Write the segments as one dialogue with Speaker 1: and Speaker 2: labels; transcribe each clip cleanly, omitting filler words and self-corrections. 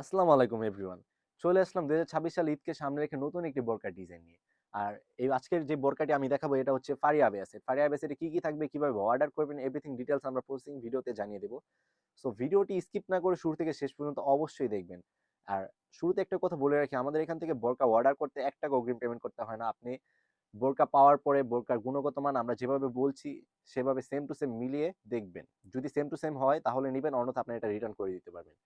Speaker 1: আসসালামু আলাইকুম এভরিওয়ান। চলে আসলাম ২০২৬ সাল ঈদকে সামনে রেখে নতুন একটি বোরকার ডিজাইন নিয়ে। আর এই আজকের যে বোরকাটি আমি দেখাবো এটা হচ্ছে ফারিয়া বেয়াসের। ফারিয়া বেয়াসের কি, কি থাকবে, কিভাবে অর্ডার করবেন এভরিথিং ডিটেইলস আমরা পোস্টিং ভিডিওতে জানিয়ে দেব। সো ভিডিওটি স্কিপ না করে শুরু থেকে শেষ পর্যন্ত অবশ্যই দেখবেন। আর শুরুতে একটা কথা বলে রাখি, আমাদের এখান থেকে বোরকা অর্ডার করতে ৳১ অগ্রিম পেমেন্ট করতে হয় না। আপনি বোরকা পাওয়ার পরে বোরকার গুণগত মান আমরা যেভাবে বলছি সেভাবে সেম টু সেম মিলিয়ে দেখবেন। যদি সেম টু সেম হয় তাহলে নিবেন, অন্যথা আপনি এটা রিটার্ন করে দিতে পারবেন।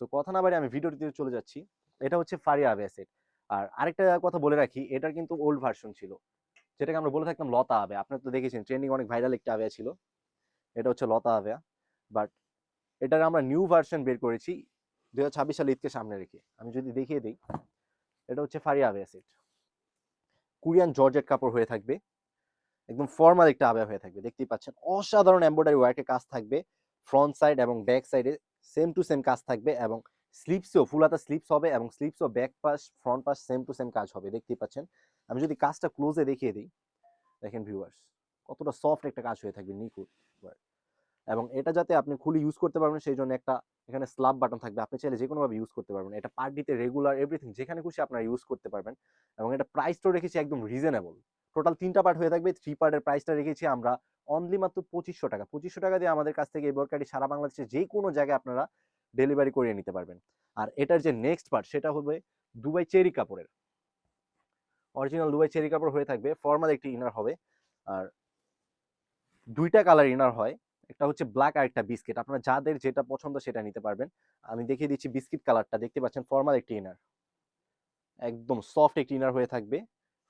Speaker 1: সো কথা না বাড়িয়ে আমি ভিডিওটিতে চলে যাচ্ছি। এটা হচ্ছে ফারিয়া আবে। আর আরেকটা কথা বলে রাখি, এটার কিন্তু ওল্ড ভার্সন ছিল, যেটাকে আমরা বলে থাকতাম লতা আবে। আপনারা তো দেখেছেন ট্রেন্ডিং অনেক ভাইরাল একটা আবেয়া ছিল। এটা হচ্ছে লতা আবেয়া। বাট এটার আমরা নিউ ভার্সন বের করেছি ২০২৬ সালে ঈদকে সামনে রেখে। আমি যদি দেখিয়ে দিই, এটা হচ্ছে ফারিয়া আবে সেট। কোরিয়ান জর্জেট কাপড় হয়ে থাকবে, একদম ফর্মাল একটা আবেয়া হয়ে থাকবে। দেখতেই পাচ্ছেন অসাধারণ এমব্রয়ডারি ওয়ার্কের কাজ থাকবে। ফ্রন্ট সাইড এবং ব্যাক সাইডে সেম টু সেম কাজ থাকবে, এবং স্লিপসেও ফুল হাতা স্লিপস হবে, এবং স্লিপসও ব্যাক পাশ ফ্রন্ট পাশ সেম টু সেম কাজ হবে। দেখতেই পাচ্ছেন। আমি যদি কাজটা ক্লোজে দেখিয়ে দিই, দেখেন ভিউয়ার্স কতটা সফট একটা কাজ হয়ে থাকবে, নিখুঁত। এবং এটা যাতে আপনি খুলে ইউজ করতে পারবেন সেই জন্য একটা এখানে স্ল্যাব বাটন থাকবে, আপনি চাইলে যে কোনোভাবে ইউজ করতে পারবেন। এটা পার্টিতে রেগুলার এভরিথিং যেখানে খুশি আপনারা ইউজ করতে পারবেন। এবং এটা প্রাইসটাও রেখেছি একদম রিজনেবল। টোটাল ৩টা পার্ট হয়ে থাকবে। 3 পার্টের প্রাইসটা রেখেছি আমরা অনলি মাত্র ৳২৫০০। ৳২৫০০ দিয়ে আমাদের কাছ থেকে এই বোরকাটি সারা বাংলাদেশে যে কোনো জায়গায় আপনারা ডেলিভারি করিয়ে নিতে পারবেন। আর এটার যে নেক্সট পার্ট সেটা হবে দুবাই চেরি কাপড়ের। অরিজিনাল দুবাই চেরি কাপড় হয়ে থাকবে, ফর্মাল একটি ইনার হবে। আর ২টা কালার ইনার হয়, একটা হচ্ছে ব্ল্যাক আর একটা বিস্কিট। আপনারা যাদের যেটা পছন্দ সেটা নিতে পারবেন। আমি দেখিয়ে দিচ্ছি বিস্কিট কালারটা, দেখতে পাচ্ছেন ফর্মাল একটি ইনার, একদম সফট একটি ইনার হয়ে থাকবে।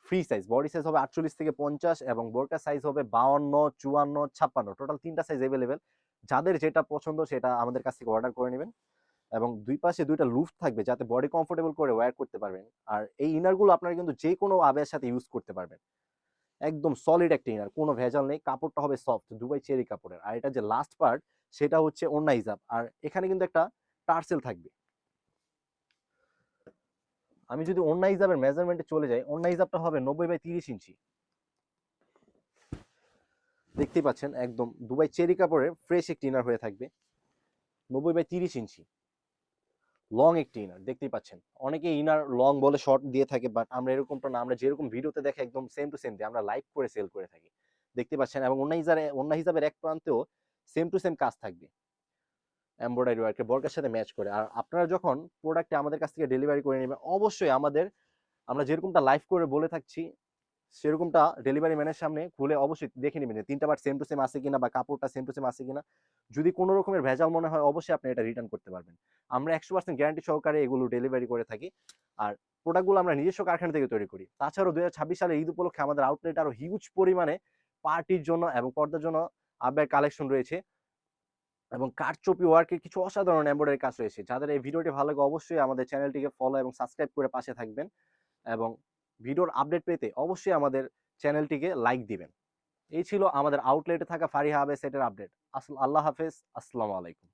Speaker 1: ফ্রি সাইজ, বডি সাইজ হবে ৪৮ থেকে ৫০, এবং বোরকা সাইজ হবে ৫২, ৫৪, ৫৬, টোটাল ৩টা সাইজ এভেলেবেল। যাদের যেটা পছন্দ সেটা আমাদের কাছ থেকে অর্ডার করে নেবেন। এবং দুই পাশে ২টা লুফট থাকবে যাতে বডি কমফোর্টেবল করে ওয়্যার করতে পারবেন। আর এই ইনারগুলো আপনারা কিন্তু যে কোনো আবেয়ার সাথে ইউজ করতে পারবেন। একদম সলিড একটা ইনার, কোনো ভেজাল নেই। কাপড়টা হবে সফট দুবাই চেরি কাপড়ের। আর এটা যে লাস্ট পার্ট সেটা হচ্ছে ওড়না হিজাব। আর এখানে কিন্তু একটা টার্সেল থাকবে। আমি যদি ওড়না হিজাবের মেজারমেন্টে চলে যাই, ওড়না হিজাবটা হবে ৯০/৩০ ইঞ্চি। দেখতেই পাচ্ছেন একদম দুবাই চেরি কাপড়ের ফ্রেশ একটি ইনার হয়ে থাকবে, ৯০/৩০ ইঞ্চি লং একটি ইনার। দেখতেই পাচ্ছেন অনেকে ইনার লং বলে শর্ট দিয়ে থাকে, বাট আমরা এরকমটা না, আমরা যেরকম ভিডিওতে দেখে একদম সেম টু সেম দিই, আমরা লাইভ করে সেল করে থাকি। দেখতে পাচ্ছেন। এবং ওড়না হিজাবের এক প্রান্তেও সেম টু সেম কাজ থাকবে এমব্রয়ডারি ওয়ার্কের, বর্কের সাথে ম্যাচ করে। আর আপনারা যখন প্রোডাক্টটি আমাদের কাছ থেকে ডেলিভারি করে নেবেন, অবশ্যই আমরা যেরকমটা লাইভ করে বলে থাকছি সেরকমটা ডেলিভারি ম্যানের সামনে খুলে অবশ্যই দেখে নেবেন যে ৩টা পার্ট সেম টু সেম আছে কিনা, বা কাপড়টা সেম টু সেম আছে কিনা। যদি কোনো রকমের ভেজাল মনে হয় অবশ্যই আপনি এটা রিটার্ন করতে পারবেন। আমরা ১০০% গ্যারান্টি সহকারে এগুলো ডেলিভারি করে থাকি। আর প্রোডাক্টগুলো আমরা নিজস্ব কারখানা থেকে তৈরি করি। তাছাড়াও ২০২৬ সালে ঈদ উপলক্ষে আমাদের আউটলেট আরো হিউজ পরিমাণে পার্টির জন্য এবং পর্দার জন্য আবের কালেকশন রয়েছে, এবং কারচুপি ওয়ার্কের কিছু অসাধারণ এমব্রয়ডারি কাজ রয়েছে। যাদের এই ভিডিওটি ভালো লাগে অবশ্যই আমাদের চ্যানেলটিকে ফলো এবং সাবস্ক্রাইব করে পাশে থাকবেন, এবং ভিডিওর আপডেট পেতে অবশ্যই আমাদের চ্যানেলটিকে লাইক দিবেন। এই ছিল আমাদের আউটলেটে থাকা ফারিহা আবে সেটের আপডেট। আল্লাহ হাফেজ, আসসালামু আলাইকুম।